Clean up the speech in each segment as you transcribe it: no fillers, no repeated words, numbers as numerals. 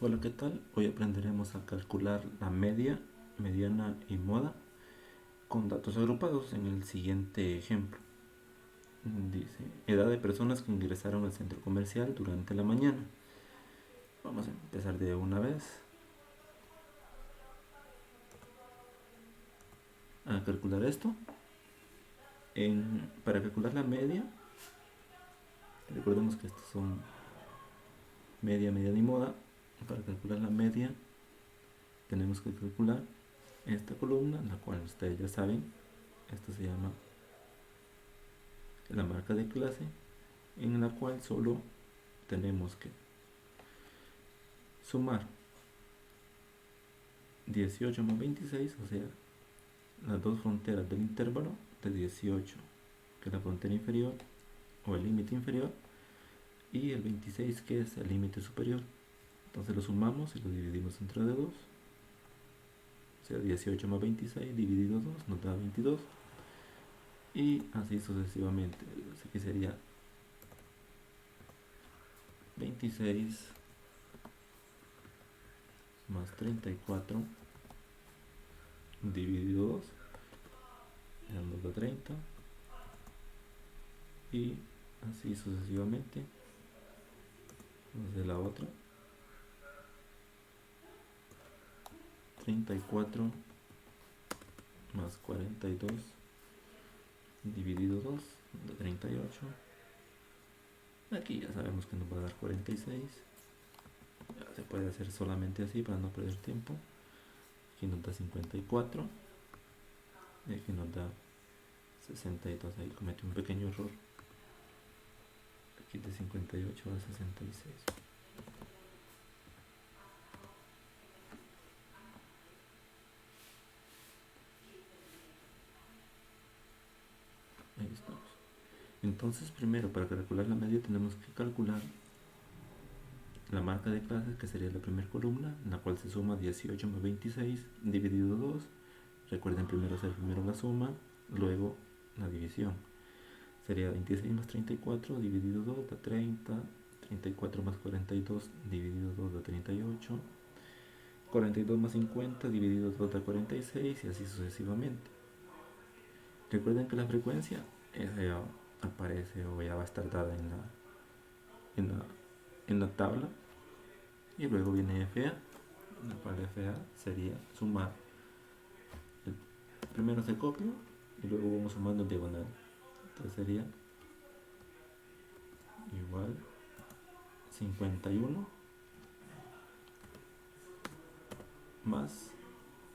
Hola, ¿qué tal? Hoy aprenderemos a calcular la media, mediana y moda con datos agrupados en el siguiente ejemplo. Dice, edad de personas que ingresaron al centro comercial durante la mañana. Vamos a empezar de una vez a calcular esto. Para calcular la media, recordemos que estos son media, mediana y moda. Para calcular la media tenemos que calcular esta columna, la cual ustedes ya saben, esto se llama la marca de clase, en la cual solo tenemos que sumar 18 más 26, o sea, las dos fronteras del intervalo de 18, que es la frontera inferior o el límite inferior, y el 26, que es el límite superior. Entonces lo sumamos y lo dividimos entre de 2, o sea, 18 más 26 dividido 2 nos da 22, y así sucesivamente. Aquí sería 26 más 34 dividido 2 nos da 30, y así sucesivamente. Entonces la otra, 34 más 42 dividido 2 de 38. Aquí ya sabemos que nos va a dar 46. Ya se puede hacer solamente así para no perder tiempo. Aquí nos da 54 y aquí nos da 62. Ahí comete un pequeño error. Aquí de 58 a 66. Ahí estamos. Entonces, primero, para calcular la media tenemos que calcular la marca de clase, que sería la primera columna, en la cual se suma 18 más 26 dividido 2. Recuerden primero hacer primero la suma, luego la división. Sería 26 más 34 dividido 2 da 30, 34 más 42 dividido 2 da 38, 42 más 50 dividido 2 da 46, y así sucesivamente. Recuerden que la frecuencia ya aparece o ya va a estar dada en la, en la tabla, y luego viene FA, la cual FA sería sumar. Primero se copia y luego vamos sumando en diagonal. Entonces sería igual 51 más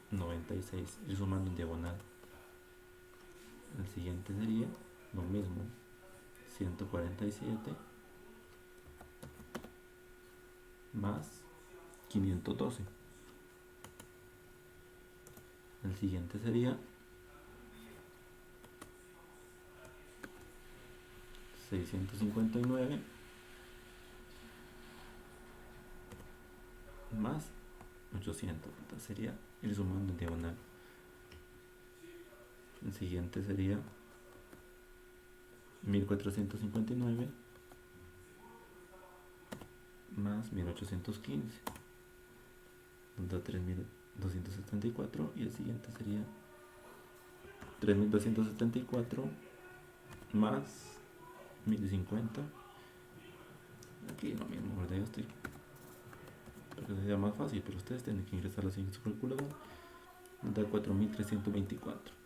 96, y sumando en diagonal. El siguiente sería lo mismo, 147 más 512. El siguiente sería 659 más 800. Entonces sería ir sumando en diagonal. El siguiente sería 1459 más 1815. Nos da 3274, y el siguiente sería 3274 más 1050. Aquí lo mismo, ¿verdad? Yo estoy para que sea más fácil, pero ustedes tienen que ingresar así en su calculadora. Nos da 4324.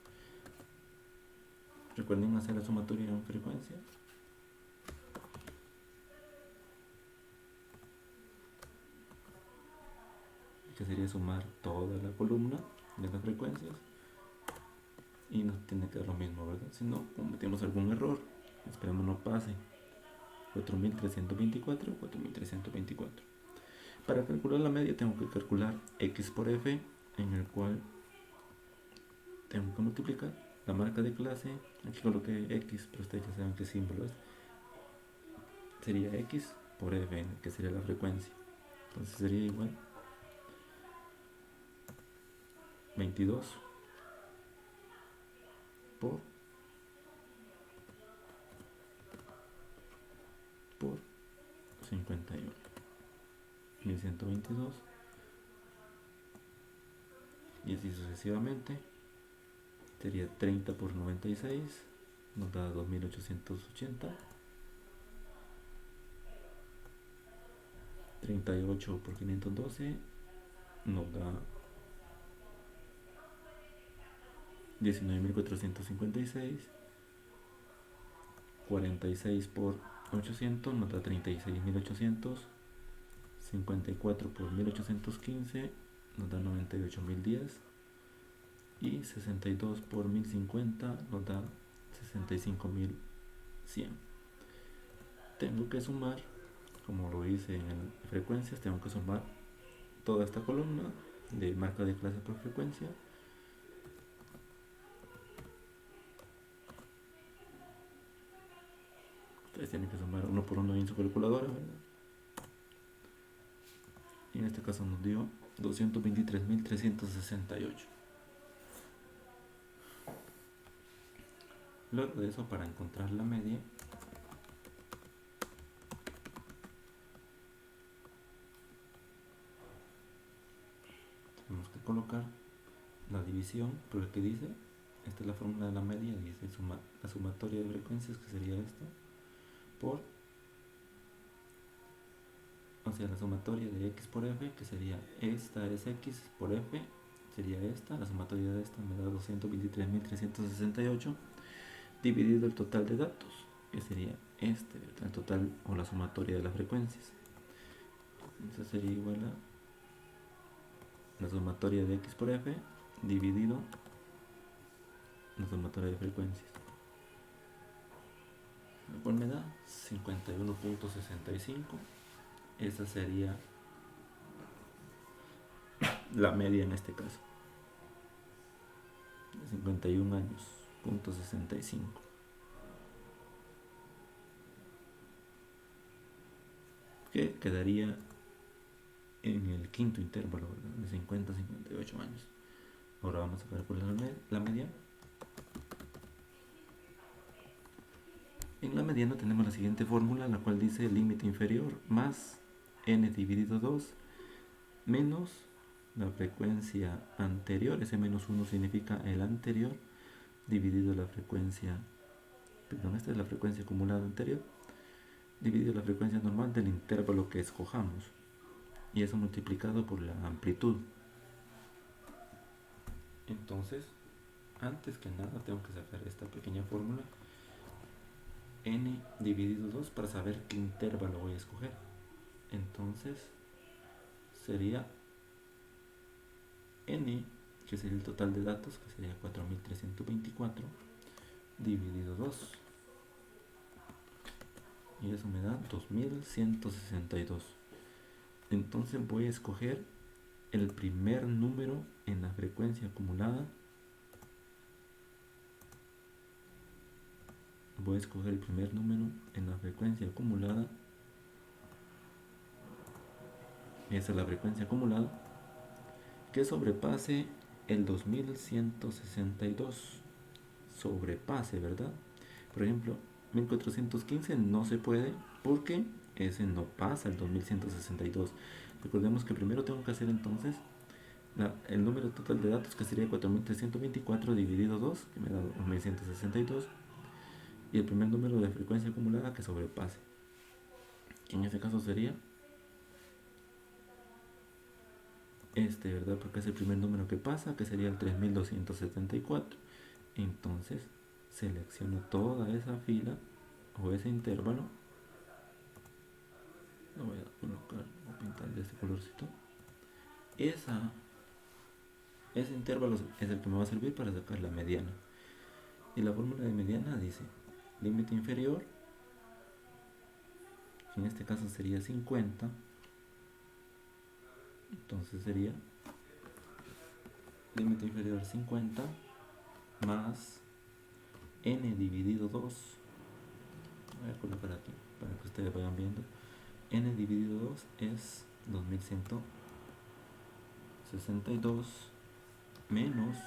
Recuerden hacer la sumatoria en frecuencia. Que sería sumar toda la columna de las frecuencias, y nos tiene que dar lo mismo, ¿verdad? Si no cometemos algún error, esperemos no pase. 4324, 4324. Para calcular la media tengo que calcular x por f, en el cual tengo que multiplicar la marca de clase. Aquí coloqué x, pero ustedes ya saben qué símbolo es. Sería x por f, que sería la frecuencia. Entonces sería igual 22 por 51. 1122 y así sucesivamente. Sería 30 por 96, nos da 2880. 38 por 512 nos da 19.456. 46 por 800 nos da 36.800. 54 por 1815 nos da 98.010. Y 62 por 1050 nos da 65.100. Tengo que sumar, como lo hice en frecuencias, tengo que sumar toda esta columna de marca de clase por frecuencia. Ustedes tienen que sumar uno por uno en su calculadora, ¿verdad? Y en este caso nos dio 223.368. Luego de eso, para encontrar la media, tenemos que colocar la división, pero que dice, esta es la fórmula de la media, dice la sumatoria de frecuencias, que sería esto, por, o sea, la sumatoria de x por f, que sería esta es x por f, sería esta, la sumatoria de esta me da 223.368, dividido el total de datos, que sería este, ¿verdad? El total o la sumatoria de las frecuencias. Eso sería igual a la sumatoria de x por f dividido la sumatoria de frecuencias, lo cual me da 51.65. Esa sería la media en este caso, 51 años, .65. Que quedaría en el quinto intervalo, ¿verdad? De 50 a 58 años. Ahora vamos a calcular la media. En la mediana tenemos la siguiente fórmula, la cual dice límite inferior más n dividido 2 menos la frecuencia anterior, ese menos 1 significa el anterior, dividido la frecuencia, perdón, esta es la frecuencia acumulada anterior, dividido la frecuencia normal del intervalo que escojamos, y eso multiplicado por la amplitud. Entonces, antes que nada tengo que sacar esta pequeña fórmula, n dividido 2, para saber qué intervalo voy a escoger. Entonces sería n, que sería el total de datos, que sería 4.324, dividido 2, y eso me da 2.162. Entonces voy a escoger el primer número en la frecuencia acumulada. Voy a escoger el primer número en la frecuencia acumulada. Esa es la frecuencia acumulada que sobrepase el 2162. Sobrepase, ¿verdad? Por ejemplo, 1415 no se puede porque ese no pasa el 2162. Recordemos que primero tengo que hacer entonces el número total de datos, que sería 4324 dividido 2, que me da 2162, y el primer número de frecuencia acumulada que sobrepase, que en este caso sería este, ¿verdad? Porque es el primer número que pasa, que sería el 3274. Entonces selecciono toda esa fila o ese intervalo. Lo voy a colocar, voy a pintar de este colorcito. Ese intervalo es el que me va a servir para sacar la mediana. Y la fórmula de mediana dice límite inferior, en este caso sería 50. Entonces sería límite inferior 50 más n dividido 2. Voy a colocar aquí para que ustedes vayan viendo. N dividido 2 es 2162 menos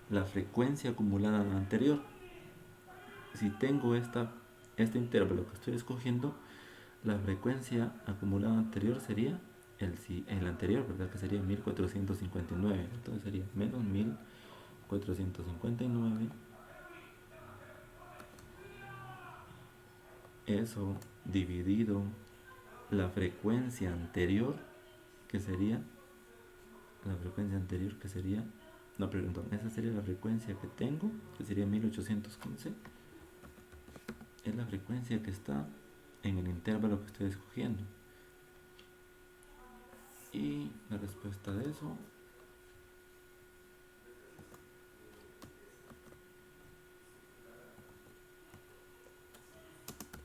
la frecuencia acumulada anterior. Si tengo este intervalo que estoy escogiendo, la frecuencia acumulada anterior sería el anterior, ¿verdad? Que sería 1459. Entonces sería menos 1459. Eso dividido la frecuencia anterior, que sería no, perdón, esa sería la frecuencia que tengo, que sería 1815. Es la frecuencia que está en el intervalo que estoy escogiendo. Y la respuesta de eso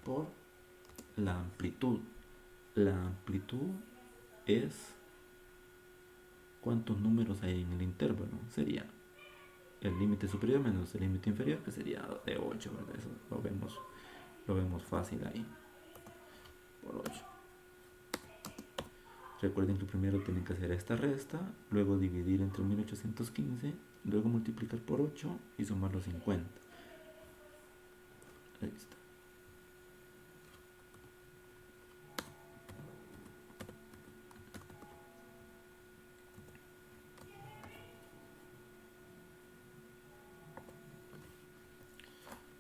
por la amplitud. La amplitud es cuántos números hay en el intervalo. Sería el límite superior menos el límite inferior, que sería de 8, ¿verdad? Eso lo vemos fácil ahí. Por 8. Recuerden que primero tienen que hacer esta resta, luego dividir entre 1815, luego multiplicar por 8 y sumar los 50. Ahí está.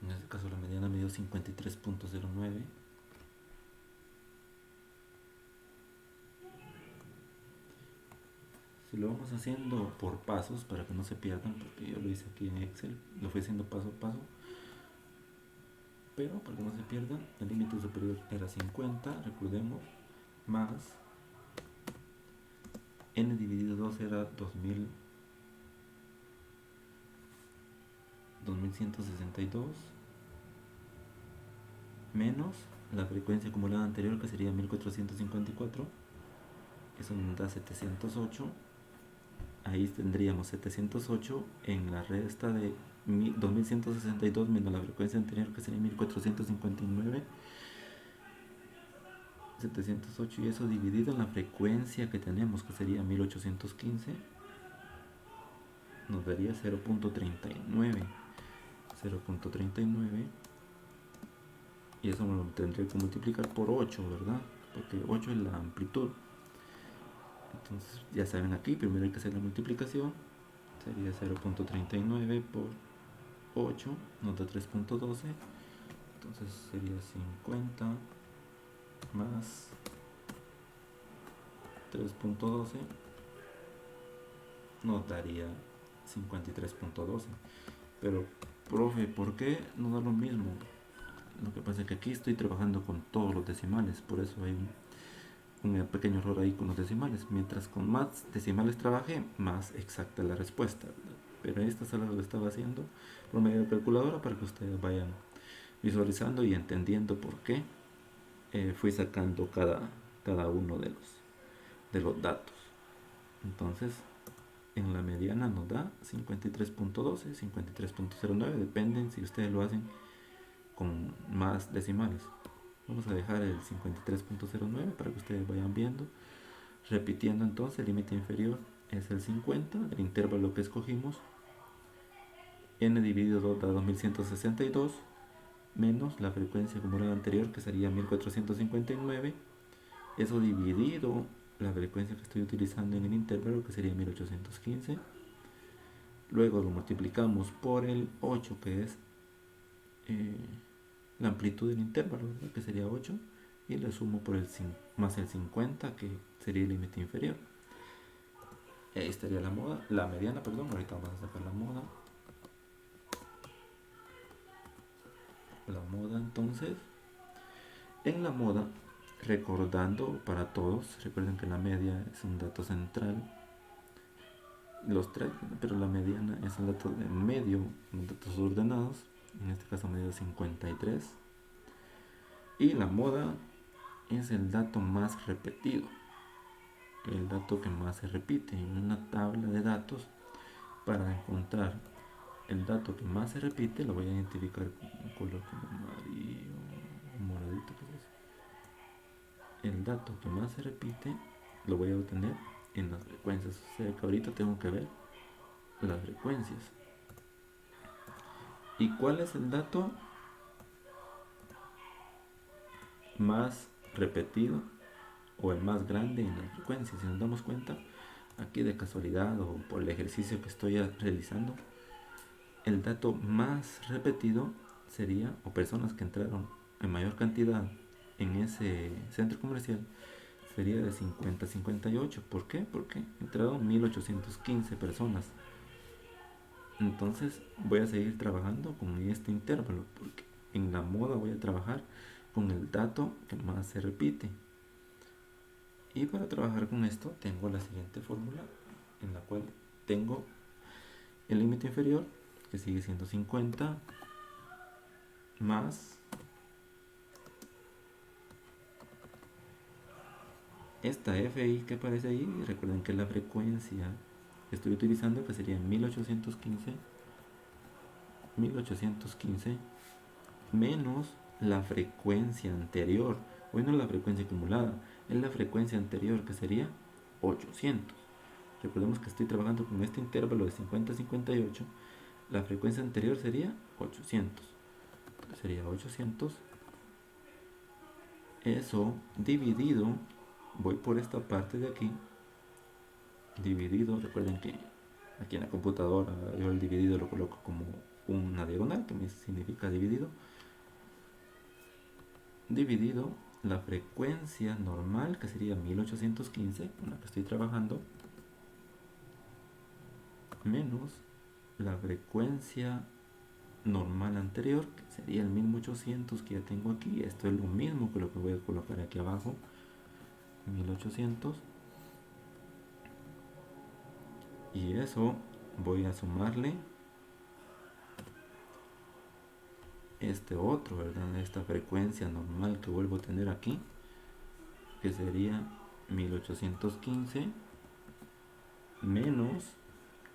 En este caso la mediana me dio 53.09. Si lo vamos haciendo por pasos para que no se pierdan, porque yo lo hice aquí en Excel, lo fui haciendo paso a paso, pero para que no se pierdan, el límite superior era 50, recordemos, más n dividido 2 era 2162, menos la frecuencia acumulada anterior, que sería 1454, eso nos da 708. Ahí tendríamos 708 en la resta de 2162 menos la frecuencia anterior, que sería 1459. 708, y eso dividido en la frecuencia que tenemos, que sería 1815, nos daría 0.39. 0.39, y eso lo tendría que multiplicar por 8, ¿verdad? Porque 8 es la amplitud. Entonces ya saben, aquí primero hay que hacer la multiplicación. Sería 0.39 por 8 nos da 3.12. Entonces sería 50 más 3.12 nos daría 53.12. Pero, profe, ¿por qué no da lo mismo? Lo que pasa es que aquí estoy trabajando con todos los decimales, por eso hay un pequeño error ahí con los decimales. Mientras con más decimales trabaje, más exacta la respuesta, ¿verdad? Pero esta solo lo estaba haciendo por medio de calculadora para que ustedes vayan visualizando y entendiendo por qué fui sacando cada uno de los datos. Entonces, en la mediana nos da 53.12, 53.09, dependen si ustedes lo hacen con más decimales. Vamos a dejar el 53.09 para que ustedes vayan viendo. Repitiendo entonces, el límite inferior es el 50, el intervalo que escogimos, n dividido 2 da 2162, menos la frecuencia acumulada anterior, que sería 1459, eso dividido la frecuencia que estoy utilizando en el intervalo, que sería 1815, luego lo multiplicamos por el 8, que es la amplitud del intervalo, ¿verdad? Que sería 8, y le sumo por el más el 50, que sería el límite inferior. Y ahí estaría la mediana, perdón. Ahorita vamos a sacar la moda. La moda, entonces, en la moda, recordando para todos, recuerden que la media es un dato central, los tres, pero la mediana es un dato de medio, datos ordenados. En este caso me dio 53, y la moda es el dato más repetido, el dato que más se repite en una tabla de datos. Para encontrar el dato que más se repite, lo voy a identificar con un color como amarillo, moradito, el dato que más se repite lo voy a obtener en las frecuencias. O sea que ahorita tengo que ver las frecuencias. ¿Y cuál es el dato más repetido o el más grande en la frecuencia. Si nos damos cuenta, aquí de casualidad o por el ejercicio que estoy realizando, el dato más repetido sería, o personas que entraron en mayor cantidad en ese centro comercial, sería de 50 a 58. ¿Por qué? Porque entraron 1815 personas. Entonces voy a seguir trabajando con este intervalo, porque en la moda voy a trabajar con el dato que más se repite. Y para trabajar con esto tengo la siguiente fórmula, en la cual tengo el límite inferior, que sigue siendo 50, más esta FI que aparece ahí. Recuerden que la frecuencia que estoy utilizando, que sería 1815 menos la frecuencia anterior. Hoy no es la frecuencia acumulada, es la frecuencia anterior, que sería 800. Recordemos que estoy trabajando con este intervalo de 50 a 58. La frecuencia anterior sería 800. Sería 800. Eso dividido, voy por esta parte de aquí, dividido. Recuerden que aquí en la computadora yo el dividido lo coloco como una diagonal, que me significa dividido. Dividido la frecuencia normal, que sería 1815, con la que estoy trabajando, menos la frecuencia normal anterior, que sería el 1800 que ya tengo aquí. Esto es lo mismo que lo que voy a colocar aquí abajo, 1800. Y eso voy a sumarle este otro, ¿verdad? Esta frecuencia normal que vuelvo a tener aquí, que sería 1815 menos,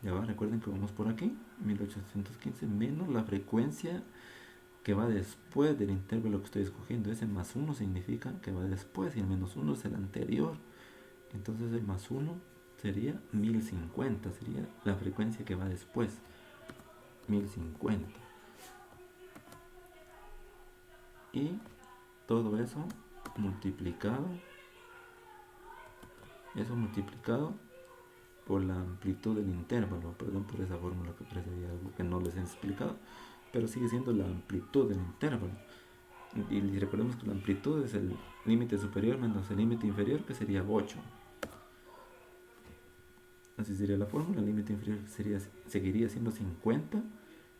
ya va, recuerden que vamos por aquí, 1815 menos la frecuencia que va después del intervalo que estoy escogiendo. Ese más 1 significa que va después y el menos 1 es el anterior. Entonces el más 1 sería 1050, sería la frecuencia que va después, 1050. Y todo eso multiplicado por la amplitud del intervalo. Perdón por esa fórmula que parece algo que no les he explicado, pero sigue siendo la amplitud del intervalo. Y recordemos que la amplitud es el límite superior menos el límite inferior, que sería 8. Así sería la fórmula. El límite inferior seguiría siendo 50,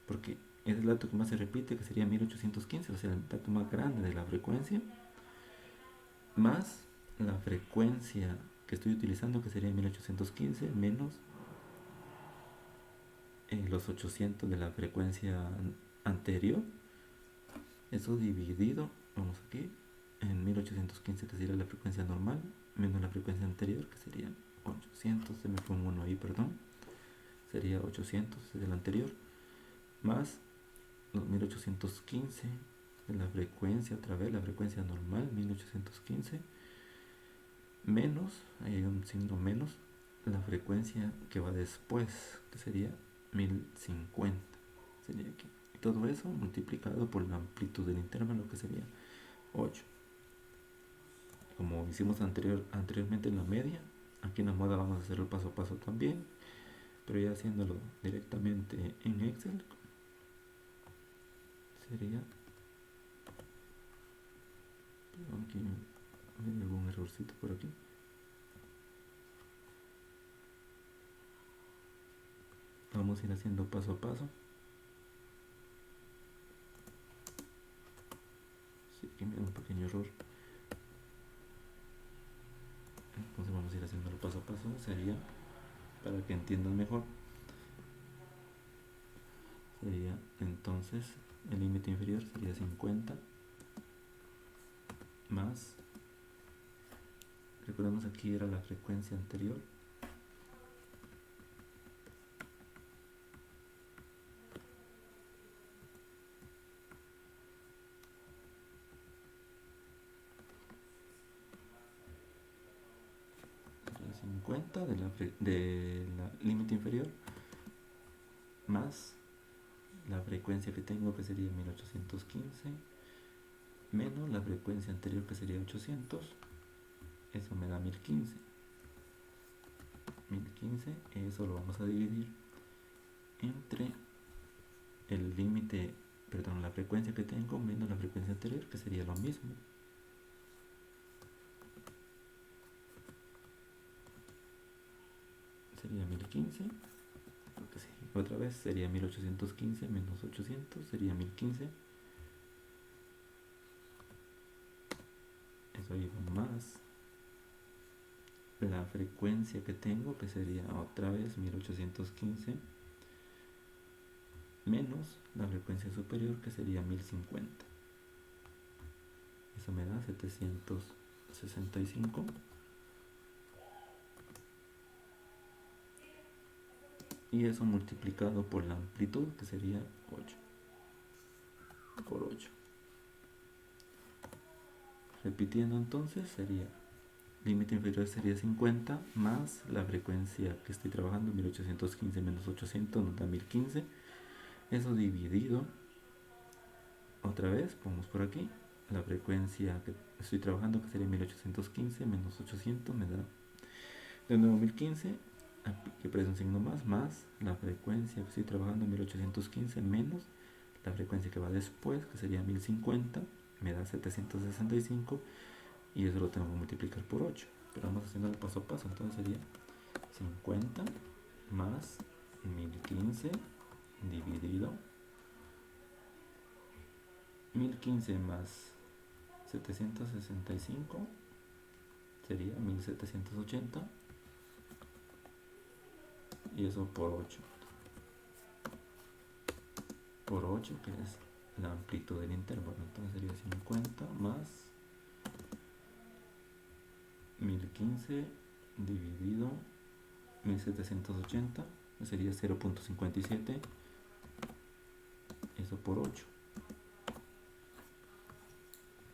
porque es el dato que más se repite, que sería 1815, o sea, el dato más grande de la frecuencia, más la frecuencia que estoy utilizando, que sería 1815, menos los 800 de la frecuencia anterior. Eso dividido, vamos aquí, en 1815, que sería la frecuencia normal, menos la frecuencia anterior, que sería 800. Se me fue un 1 ahí, perdón. Sería 800 del anterior, más los 1815 de la frecuencia, otra vez la frecuencia normal, 1815, menos, ahí hay un signo menos, la frecuencia que va después, que sería 1050, sería aquí. Y todo eso multiplicado por la amplitud del intervalo, que sería 8. Como hicimos anteriormente en la media, aquí en la moda vamos a hacerlo paso a paso también, pero ya haciéndolo directamente en Excel, sería, aquí hay algún errorcito por aquí. Vamos a ir haciendo paso a paso. Sí, aquí me da un pequeño error. Entonces vamos a ir haciéndolo paso a paso. Sería, para que entiendan mejor, sería entonces el límite inferior sería 50 más, recordemos aquí era la frecuencia anterior, sería 50 de la límite inferior más la frecuencia que tengo, que sería 1815, menos la frecuencia anterior, que sería 800, eso me da 1015. 1015, eso lo vamos a dividir entre el límite, perdón, la frecuencia que tengo menos la frecuencia anterior, que sería lo mismo. Sería 1015, porque sí, otra vez sería 1815 menos 800, sería 1015. Eso iba más la frecuencia que tengo, que sería otra vez 1815, menos la frecuencia superior, que sería 1050. Eso me da 765. Y eso multiplicado por la amplitud, que sería 8 por 8. Repitiendo entonces, sería límite inferior sería 50 más la frecuencia que estoy trabajando, 1815 menos 800 nos da 1015. Eso dividido, otra vez, ponemos por aquí, la frecuencia que estoy trabajando, que sería 1815 menos 800, me da de nuevo 1015, que aparece un signo más la frecuencia que estoy trabajando, 1815 menos la frecuencia que va después, que sería 1050, me da 765, y eso lo tengo que multiplicar por 8. Pero vamos haciendo el paso a paso. Entonces sería 50 más 1015 dividido 1015 más 765 sería 1780, y eso por 8 por 8, que es la amplitud del intervalo. Entonces sería 50 más 1015 dividido 1780, que sería 0.57, eso por 8.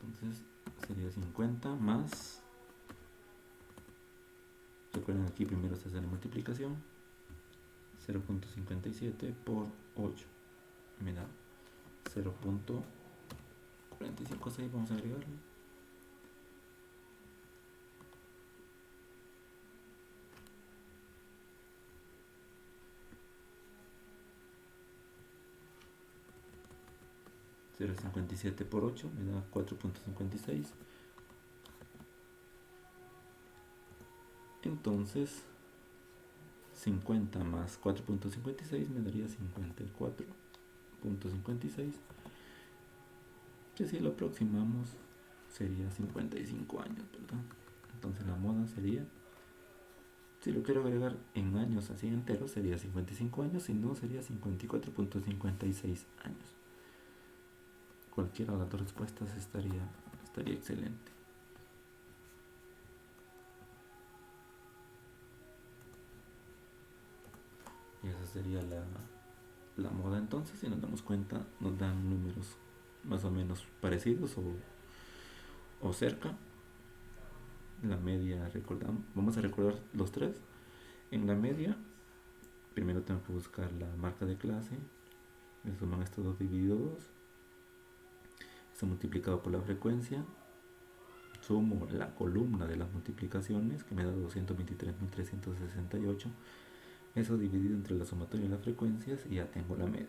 Entonces sería 50 más, recuerden aquí primero se hace la multiplicación, 0.57 por 8 me da 0.456, vamos a agregarlo. .57 por 8 me da 4.56. Entonces 50 más 4.56 me daría 54.56, que si lo aproximamos sería 55 años, ¿verdad? Entonces la moda sería, si lo quiero agregar en años así enteros, sería 55 años, si no sería 54.56 años. Cualquiera de las dos respuestas estaría excelente. Y esa sería la moda. Entonces, si nos damos cuenta, nos dan números más o menos parecidos o cerca. La media, vamos a recordar los tres. En la media, primero tengo que buscar la marca de clase, me suman estos dos dividido 2, esto multiplicado por la frecuencia, sumo la columna de las multiplicaciones, que me da 223.368, eso dividido entre la sumatoria de las frecuencias, y ya tengo la media.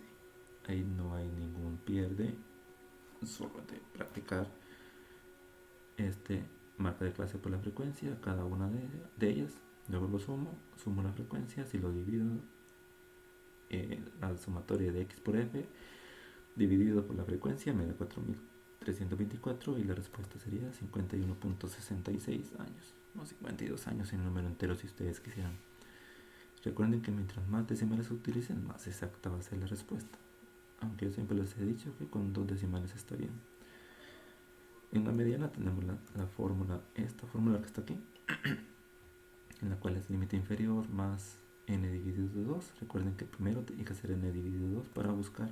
Ahí no hay ningún pierde, solo de practicar marca de clase por la frecuencia, cada una de ellas, luego lo sumo las frecuencias y lo divido, la sumatoria de x por f dividido por la frecuencia me da 4.324, y la respuesta sería 51.66 años, o 52 años en número entero si ustedes quisieran. Recuerden que mientras más decimales se utilicen, más exacta va a ser la respuesta, aunque yo siempre les he dicho que con 2 decimales está bien. En la mediana tenemos la fórmula, esta fórmula que está aquí, en la cual es límite inferior más n dividido de 2. Recuerden que primero tiene que hacer n dividido de 2 para buscar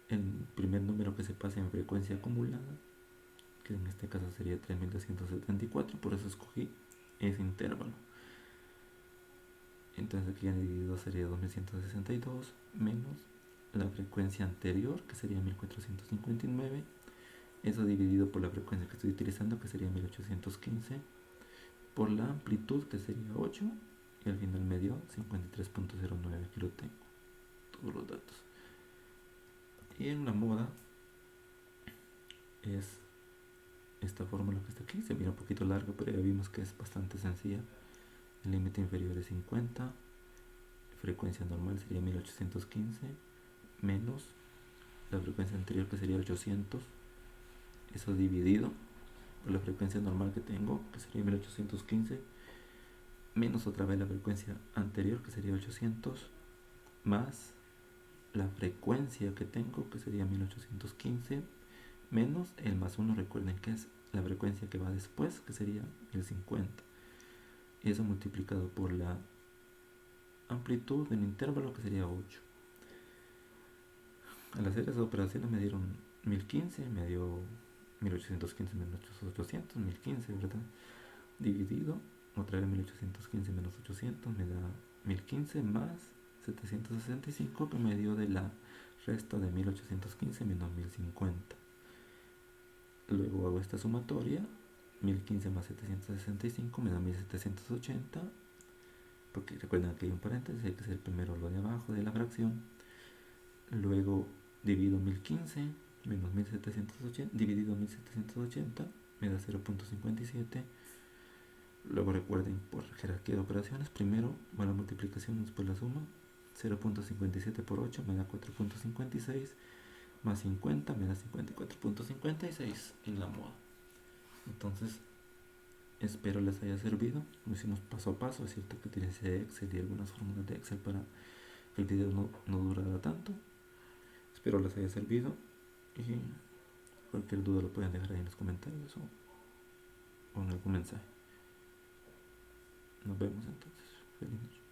el primer número que se pase en frecuencia acumulada, que en este caso sería 3274, por eso escogí ese intervalo. Entonces aquí n dividido 2 sería 2162 menos la frecuencia anterior, que sería 1459, eso dividido por la frecuencia que estoy utilizando, que sería 1815, por la amplitud, que sería 8, y al final me dio 53.09. Aquí lo tengo, todos los datos. Y en la moda es esta fórmula que está aquí. Se mira un poquito largo, pero ya vimos que es bastante sencilla. El límite inferior es 50, frecuencia normal sería 1815, menos la frecuencia anterior, que sería 800, eso dividido por la frecuencia normal que tengo, que sería 1815, menos otra vez la frecuencia anterior, que sería 800, más la frecuencia que tengo, que sería 1815, menos el más 1, recuerden que es la frecuencia que va después, que sería 1050. Y eso multiplicado por la amplitud del intervalo, que sería 8. Al hacer esas operaciones me dieron 1015, me dio 1815 menos 800, 1015, ¿verdad? Dividido, otra vez 1815 menos 800 me da 1015 más 765, que me dio de la resta de 1815 menos 1050. Luego hago esta sumatoria, 1015 más 765 me da 1780, porque recuerden que hay un paréntesis, hay que hacer primero lo de abajo de la fracción. Luego divido 1015 menos 1780, dividido 1780 me da 0.57. Luego recuerden, por jerarquía de operaciones, primero va la multiplicación, después la suma. 0.57 por 8 me da 4.56, más 50 me da 54.56 en la moda. Entonces, espero les haya servido. Lo hicimos paso a paso. Es cierto que utilicé Excel y algunas fórmulas de Excel para que el video no durara tanto. Espero les haya servido, y cualquier duda lo pueden dejar ahí en los comentarios o en algún mensaje. Nos vemos entonces. Feliz noche.